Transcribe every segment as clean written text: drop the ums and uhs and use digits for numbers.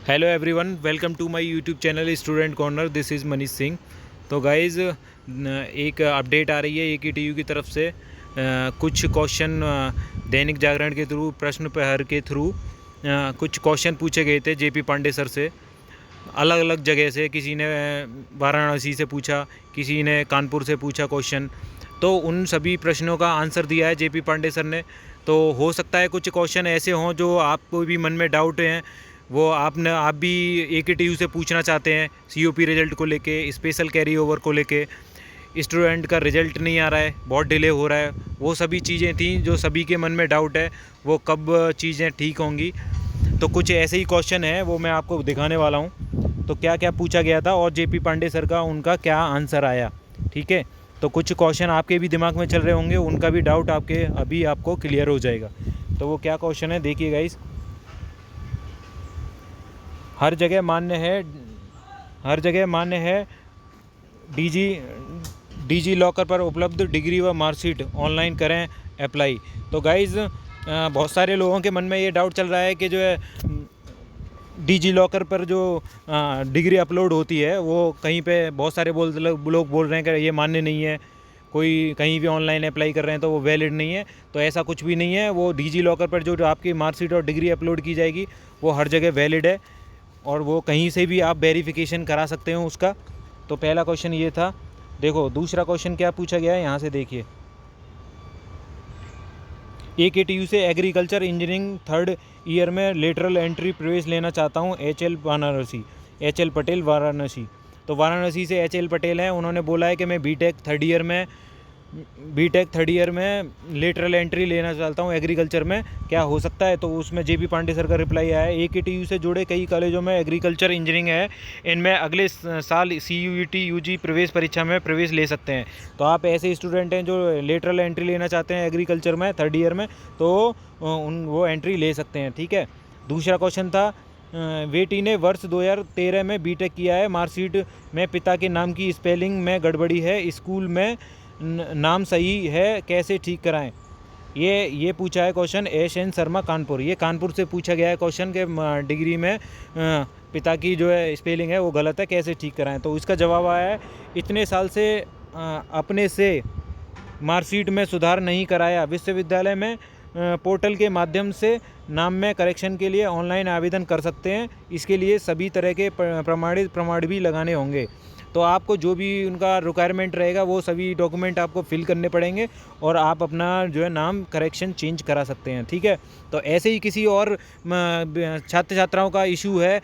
Hello everyone, welcome to my YouTube channel student corner. This is Manish Singh. तो guys, एक update आ रही है AKTU की तरफ से। कुछ क्वेश्चन दैनिक जागरण के थ्रू, प्रश्न प्रहर के थ्रू कुछ क्वेश्चन पूछे गए थे JP पांडे सर से, अलग अलग जगह से। किसी ने वाराणसी से पूछा, किसी ने कानपुर से पूछा क्वेश्चन। तो उन सभी प्रश्नों का आंसर दिया है JP पांडे सर ने। तो हो सकता है कुछ क्वेश्चन ऐसे हों जो आपको भी मन में डाउट हैं, वो आप भी AKTU से पूछना चाहते हैं। COP रिज़ल्ट को लेके, स्पेशल कैरी ओवर को लेके, स्टूडेंट का रिज़ल्ट नहीं आ रहा है, बहुत डिले हो रहा है। वो सभी चीज़ें थी जो सभी के मन में डाउट है, वो कब चीज़ें ठीक होंगी। तो कुछ ऐसे ही क्वेश्चन है, वो मैं आपको दिखाने वाला हूँ। तो क्या क्या पूछा गया था और JP पांडे सर का उनका क्या आंसर आया, ठीक है। तो कुछ क्वेश्चन आपके भी दिमाग में चल रहे होंगे, उनका भी डाउट आपको क्लियर हो जाएगा। तो वो क्या क्वेश्चन है, देखिए गाइस। हर जगह मान्य है डिजी लॉकर पर उपलब्ध डिग्री व मार्कशीट ऑनलाइन करें अप्लाई। तो गाइज़, बहुत सारे लोगों के मन में ये डाउट चल रहा है कि जो है डिजी लॉकर पर जो डिग्री अपलोड होती है, वो कहीं पे बहुत सारे लोग बोल रहे हैं कि ये मान्य नहीं है, कोई कहीं भी ऑनलाइन अप्लाई कर रहे हैं तो वो वैलिड नहीं है। तो ऐसा कुछ भी नहीं है। वो डिजी लॉकर पर जो आपकी मार्कशीट और डिग्री अपलोड की जाएगी, वो हर जगह वैलिड है और वो कहीं से भी आप वेरिफिकेशन करा सकते हो उसका। तो पहला क्वेश्चन ये था। देखो दूसरा क्वेश्चन क्या पूछा गया है, यहाँ से देखिए। AKTU से एग्रीकल्चर इंजीनियरिंग थर्ड ईयर में लेटरल एंट्री प्रवेश लेना चाहता हूँ, HL पटेल वाराणसी। तो वाराणसी से HL पटेल हैं। उन्होंने बोला है कि मैं बीटेक थर्ड ईयर में लेटरल एंट्री लेना चाहता हूँ एग्रीकल्चर में, क्या हो सकता है। तो उसमें JP पांडे सर का रिप्लाई आया है, AKTU से जुड़े कई कॉलेजों में एग्रीकल्चर इंजीनियरिंग है, इनमें अगले साल CUET UG प्रवेश परीक्षा में प्रवेश ले सकते हैं। तो आप ऐसे स्टूडेंट हैं जो लेटरल एंट्री लेना चाहते हैं एग्रीकल्चर में थर्ड ईयर में, तो वो एंट्री ले सकते हैं, ठीक है। दूसरा क्वेश्चन था, बेटी ने वर्ष 2013 में बीटेक किया है, मार्कशीट में पिता के नाम की स्पेलिंग में गड़बड़ी है, स्कूल में नाम सही है, कैसे ठीक कराएं। ये पूछा है क्वेश्चन SN शर्मा कानपुर। ये कानपुर से पूछा गया है क्वेश्चन के डिग्री में पिता की जो है स्पेलिंग है वो गलत है, कैसे ठीक कराएं। तो इसका जवाब आया है, इतने साल से अपने से मार्कशीट में सुधार नहीं कराया, विश्वविद्यालय में पोर्टल के माध्यम से नाम में करेक्शन के लिए ऑनलाइन आवेदन कर सकते हैं। इसके लिए सभी तरह के प्रमाण भी लगाने होंगे। तो आपको जो भी उनका रिक्वायरमेंट रहेगा, वो सभी डॉक्यूमेंट आपको फिल करने पड़ेंगे और आप अपना जो है नाम करेक्शन चेंज करा सकते हैं, ठीक है। तो ऐसे ही किसी और छात्र छात्राओं का इशू है,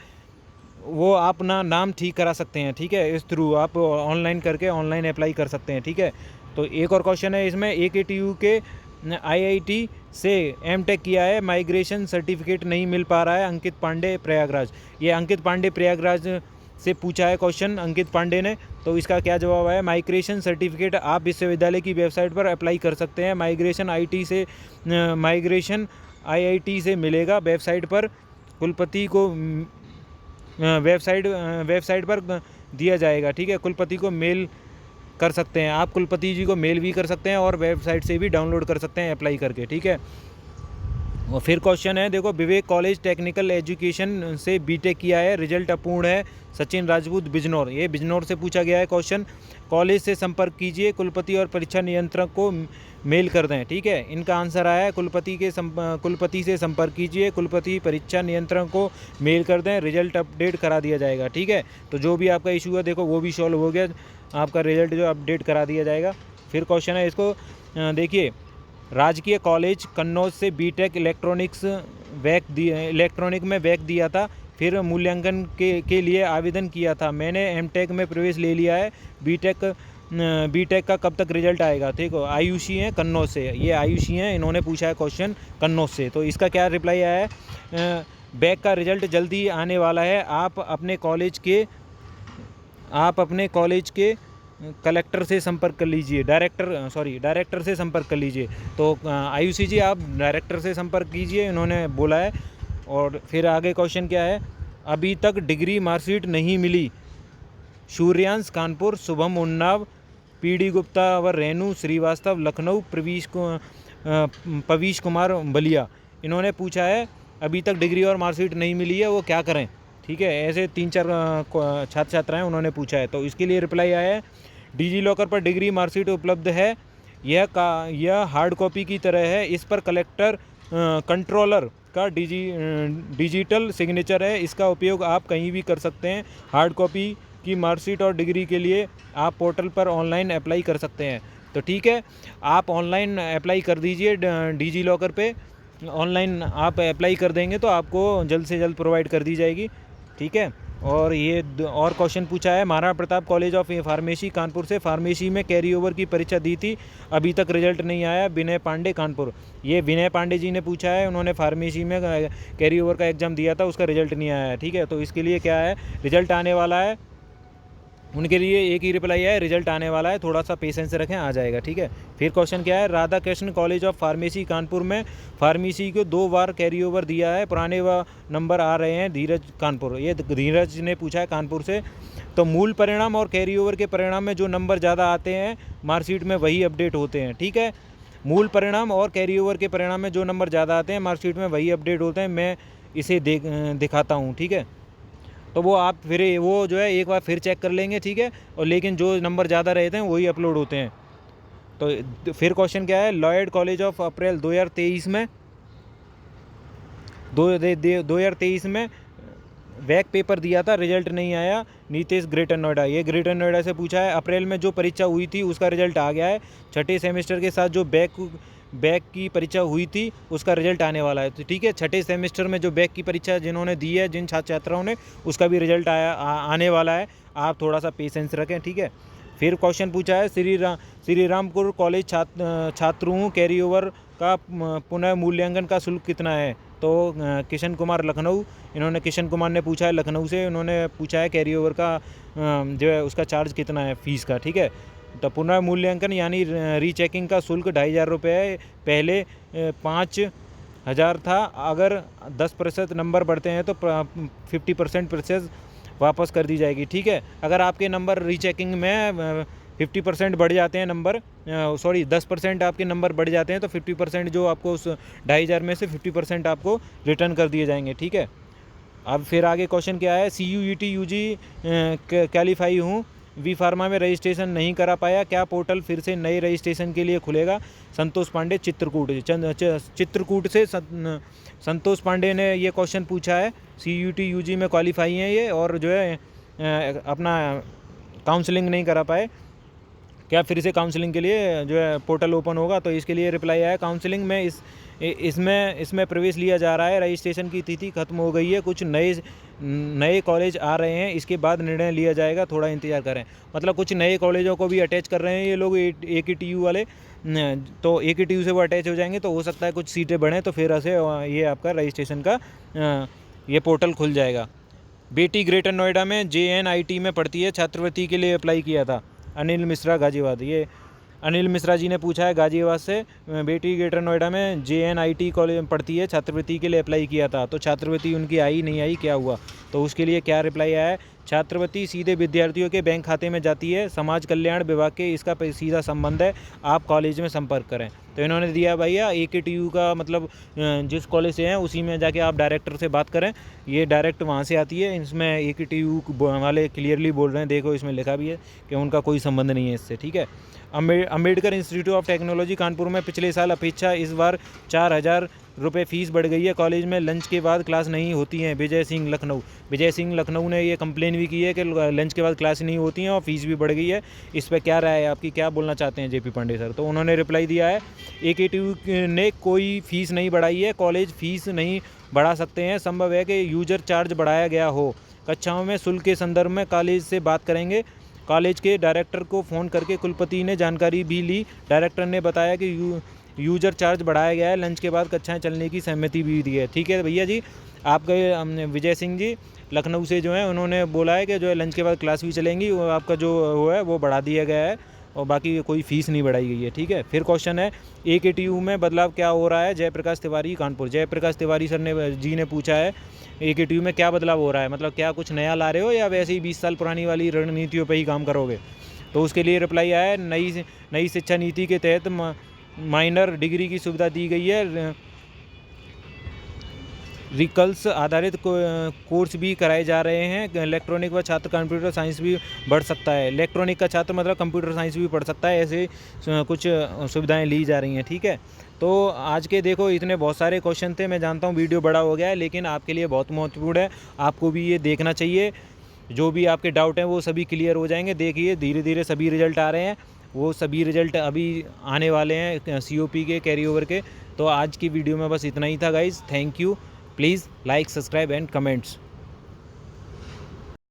वो आप अपना नाम ठीक करा सकते हैं, ठीक है। इस थ्रू आप ऑनलाइन करके ऑनलाइन अप्लाई कर सकते हैं, ठीक है। तो एक और क्वेश्चन है इसमें, AKTU के IIT से M.Tech किया है, माइग्रेशन सर्टिफिकेट नहीं मिल पा रहा है, अंकित पांडे प्रयागराज। ये अंकित पांडे प्रयागराज से पूछा है क्वेश्चन अंकित पांडे ने। तो इसका क्या जवाब है, माइग्रेशन सर्टिफिकेट आप विश्वविद्यालय की वेबसाइट पर अप्लाई कर सकते हैं। माइग्रेशन IIT से मिलेगा, वेबसाइट पर कुलपति को वेबसाइट पर दिया जाएगा, ठीक है। कुलपति को मेल कर सकते हैं आप, कुलपति जी को मेल भी कर सकते हैं और वेबसाइट से भी डाउनलोड कर सकते हैं अप्लाई करके, ठीक है। और फिर क्वेश्चन है, देखो, विवेक कॉलेज टेक्निकल एजुकेशन से बीटेक किया है, रिजल्ट अपूर्ण है, सचिन राजपूत बिजनौर। ये बिजनौर से पूछा गया है क्वेश्चन। कॉलेज से संपर्क कीजिए, कुलपति और परीक्षा नियंत्रक को मेल कर दें, ठीक है। इनका आंसर आया है, कुलपति से संपर्क कीजिए, कुलपति परीक्षा नियंत्रक को मेल कर दें, रिजल्ट अपडेट करा दिया जाएगा, ठीक है। तो जो भी आपका इशू है, देखो, वो भी सॉल्व हो गया, आपका रिजल्ट जो अपडेट करा दिया जाएगा। फिर क्वेश्चन है, इसको देखिए, राजकीय कॉलेज कन्नौज से बीटेक इलेक्ट्रॉनिक में वैक दिया था, फिर मूल्यांकन के लिए आवेदन किया था, मैंने M.Tech में प्रवेश ले लिया है, बीटेक का कब तक रिजल्ट आएगा। देखो, आयुषी हैं कन्नौज से, ये आयुषी हैं, इन्होंने पूछा है क्वेश्चन कन्नौज से। तो इसका क्या रिप्लाई आया है, बैक का रिजल्ट जल्दी आने वाला है, आप अपने कॉलेज के कलेक्टर से संपर्क कर लीजिए, डायरेक्टर से संपर्क कर लीजिए। तो आयुषी जी, आप डायरेक्टर से संपर्क कीजिए, इन्होंने बोला है। और फिर आगे क्वेश्चन क्या है, अभी तक डिग्री मार्कशीट नहीं मिली, सूर्यांश कानपुर, शुभम उन्नाव, PD गुप्ता व रेणु श्रीवास्तव लखनऊ, पवीश कुमार बलिया। इन्होंने पूछा है अभी तक डिग्री और मार्कशीट नहीं मिली है, वो क्या करें। ठीक है, ऐसे 3-4 छात्र छात्राएँ उन्होंने पूछा है। तो इसके लिए रिप्लाई आया है, डिजी लॉकर पर डिग्री मार्कशीट उपलब्ध है, यह हार्ड कॉपी की तरह है, इस पर कलेक्टर कंट्रोलर का डिजिटल सिग्नेचर है, इसका उपयोग आप कहीं भी कर सकते हैं। हार्ड कॉपी की मार्कशीट और डिग्री के लिए आप पोर्टल पर ऑनलाइन अप्लाई कर सकते हैं। तो ठीक है, आप ऑनलाइन अप्लाई कर दीजिए डिजी लॉकर पे, ऑनलाइन आप अप्लाई कर देंगे तो आपको जल्द से जल्द प्रोवाइड कर दी जाएगी। ठीक है, और ये और क्वेश्चन पूछा है, Maharana Pratap college of pharmacy Kanpur से फार्मेसी में कैरी ओवर की परीक्षा दी थी, अभी तक रिजल्ट नहीं आया, विनय पांडे कानपुर। ये विनय पांडे जी ने पूछा है, उन्होंने फार्मेसी में कैरी ओवर का एग्ज़ाम दिया था, उसका रिजल्ट नहीं आया है। ठीक है, तो इसके लिए क्या है, रिजल्ट आने वाला है, उनके लिए एक ही रिप्लाई है, रिजल्ट आने वाला है, थोड़ा सा पेशेंस रखें, आ जाएगा। ठीक है, फिर क्वेश्चन क्या है, Radha Krishna college of pharmacy Kanpur में फार्मेसी को 2 बार कैरी ओवर दिया है, पुराने नंबर आ रहे हैं, धीरज कानपुर। ये धीरज ने पूछा है कानपुर से। तो मूल परिणाम और कैरी ओवर के परिणाम में जो नंबर ज़्यादा आते हैं मार्कशीट में वही अपडेट होते हैं। ठीक है, मूल परिणाम और कैरी ओवर के परिणाम में जो नंबर ज़्यादा आते हैं मार्कशीट में वही अपडेट होते हैं। मैं इसे दिखाता हूँ। ठीक है, तो वो आप फिर वो जो है एक बार फिर चेक कर लेंगे। ठीक है, और लेकिन जो नंबर ज़्यादा रहते हैं वही अपलोड होते हैं। तो फिर क्वेश्चन क्या है, लॉयड कॉलेज ऑफ अप्रैल 2023 में 2023 में वैक पेपर दिया था, रिजल्ट नहीं आया, नीतीश ग्रेटर नोएडा। ये ग्रेटर नोएडा से पूछा है, अप्रैल में जो परीक्षा हुई थी उसका रिजल्ट आ गया है, छठे सेमेस्टर के साथ जो बैक की परीक्षा हुई थी उसका रिजल्ट आने वाला है। तो ठीक है, छठे सेमेस्टर में जो बैक की परीक्षा जिन्होंने दी है, जिन छात्र छात्राओं ने, उसका भी रिजल्ट आने वाला है, आप थोड़ा सा पेशेंस रखें। ठीक है, फिर क्वेश्चन पूछा है, श्री रामपुर कॉलेज छात्रों कैरी ओवर का पुनः मूल्यांकन का शुल्क कितना है। तो किशन कुमार लखनऊ, इन्होंने किशन कुमार ने पूछा है लखनऊ से, उन्होंने पूछा है कैरी ओवर का जो है उसका चार्ज कितना है फीस का। ठीक है, तो पुनः मूल्यांकन यानी रीचेकिंग का शुल्क 2,500 रुपये है, पहले 5,000 था, अगर 10% नंबर बढ़ते हैं तो 50% वापस कर दी जाएगी। ठीक है, अगर आपके नंबर रीचेकिंग में 50% बढ़ जाते हैं नंबर, 10% आपके नंबर बढ़ जाते हैं तो 50% जो आपको उस 2,500 में से 50% आपको रिटर्न कर दिए जाएंगे। ठीक है, अब फिर आगे क्वेश्चन क्या है, CUET UG क्वालिफाई हूँ, वी फार्मा में रजिस्ट्रेशन नहीं करा पाया, क्या पोर्टल फिर से नए रजिस्ट्रेशन के लिए खुलेगा। संतोष पांडे चित्रकूट से संतोष पांडे ने ये क्वेश्चन पूछा है। CUET UG में क्वालिफाई हैं ये, और जो है अपना काउंसलिंग नहीं करा पाए, क्या फिर से काउंसलिंग के लिए जो है पोर्टल ओपन होगा। तो इसके लिए रिप्लाई आया, काउंसलिंग में इसमें प्रवेश लिया जा रहा है, रजिस्ट्रेशन की तिथि खत्म हो गई है, कुछ नए कॉलेज आ रहे हैं, इसके बाद निर्णय लिया जाएगा, थोड़ा इंतजार करें। मतलब कुछ नए कॉलेजों को भी अटैच कर रहे हैं ये लोग, AKTU वाले, तो AKTU से वो अटैच हो जाएंगे, तो हो सकता है कुछ सीटें बढ़ें, तो फिर ऐसे ये आपका रजिस्ट्रेशन का ये पोर्टल खुल जाएगा। बेटी ग्रेटर नोएडा में JNIT में पढ़ती है, छात्रवृत्ति के लिए अप्लाई किया था। अनिल मिश्रा गाजियाबाद, ये अनिल मिश्रा जी ने पूछा है गाजियाबाद से, बेटी ग्रेटर नोएडा में JNIT कॉलेज में पढ़ती है, छात्रवृत्ति के लिए अप्लाई किया था, तो छात्रवृत्ति उनकी आई नहीं आई, क्या हुआ। तो उसके लिए क्या रिप्लाई आया है, छात्रवृत्ति सीधे विद्यार्थियों के बैंक खाते में जाती है, समाज कल्याण विभाग के इसका सीधा संबंध है, आप कॉलेज में संपर्क करें। तो इन्होंने दिया भैया AKTU का मतलब जिस कॉलेज से हैं उसी में जाके आप डायरेक्टर से बात करें, ये डायरेक्ट वहाँ से आती है। इसमें AKTU वाले क्लियरली बोल रहे हैं, देखो इसमें लिखा भी है कि उनका कोई संबंध नहीं है इससे। ठीक है, Ambedkar institute of technology Kanpur में पिछले साल अपेक्षा इस बार 4,000 रुपये फ़ीस बढ़ गई है, कॉलेज में लंच के बाद क्लास नहीं होती हैं। विजय सिंह लखनऊ ने ये कंप्लेन भी की है कि लंच के बाद क्लास नहीं होती हैं और फीस भी बढ़ गई है। इस पर क्या राय है आपकी, क्या बोलना चाहते हैं JP पांडे सर। तो उन्होंने रिप्लाई दिया है, AKTU ने कोई फ़ीस नहीं बढ़ाई है, कॉलेज फ़ीस नहीं बढ़ा सकते हैं, संभव है कि यूजर चार्ज बढ़ाया गया हो। कक्षाओं में शुल्क के संदर्भ में कॉलेज से बात करेंगे। कॉलेज के डायरेक्टर को फ़ोन करके कुलपति ने जानकारी भी ली, डायरेक्टर ने बताया कि यूजर चार्ज बढ़ाया गया है, लंच के बाद कक्षाएं चलने की सहमति भी दी है। ठीक है भैया जी, आपके विजय सिंह जी लखनऊ से जो है उन्होंने बोला है कि जो है लंच के बाद क्लास भी चलेंगी, वो आपका जो वो है वो बढ़ा दिया गया है और बाकी कोई फ़ीस नहीं बढ़ाई गई है। ठीक है, फिर क्वेश्चन है, AKTU में बदलाव क्या हो रहा है। जयप्रकाश तिवारी कानपुर, जयप्रकाश तिवारी सर ने पूछा है AKTU में क्या बदलाव हो रहा है, मतलब क्या कुछ नया ला रहे हो या वैसे ही 20 साल पुरानी वाली रणनीतियों पर ही काम करोगे। तो उसके लिए रिप्लाई आया है, नई शिक्षा नीति के तहत माइनर डिग्री की सुविधा दी गई है, रिकल्स आधारित कोर्स भी कराए जा रहे हैं। इलेक्ट्रॉनिक व छात्र कंप्यूटर साइंस भी बढ़ सकता है। इलेक्ट्रॉनिक का छात्र मतलब कंप्यूटर साइंस भी पढ़ सकता है, ऐसे कुछ सुविधाएं ली जा रही हैं। ठीक है, तो आज के देखो इतने बहुत सारे क्वेश्चन थे। मैं जानता हूँ वीडियो बड़ा हो गया है, लेकिन आपके लिए बहुत महत्वपूर्ण है, आपको भी ये देखना चाहिए। जो भी आपके डाउट हैं वो सभी क्लियर हो जाएंगे। देखिए धीरे धीरे सभी रिजल्ट आ रहे हैं, वो सभी रिजल्ट अभी आने वाले हैं COP के, कैरी ओवर के। तो आज की वीडियो में बस इतना ही था guys. Thank you. Please like, subscribe and comments.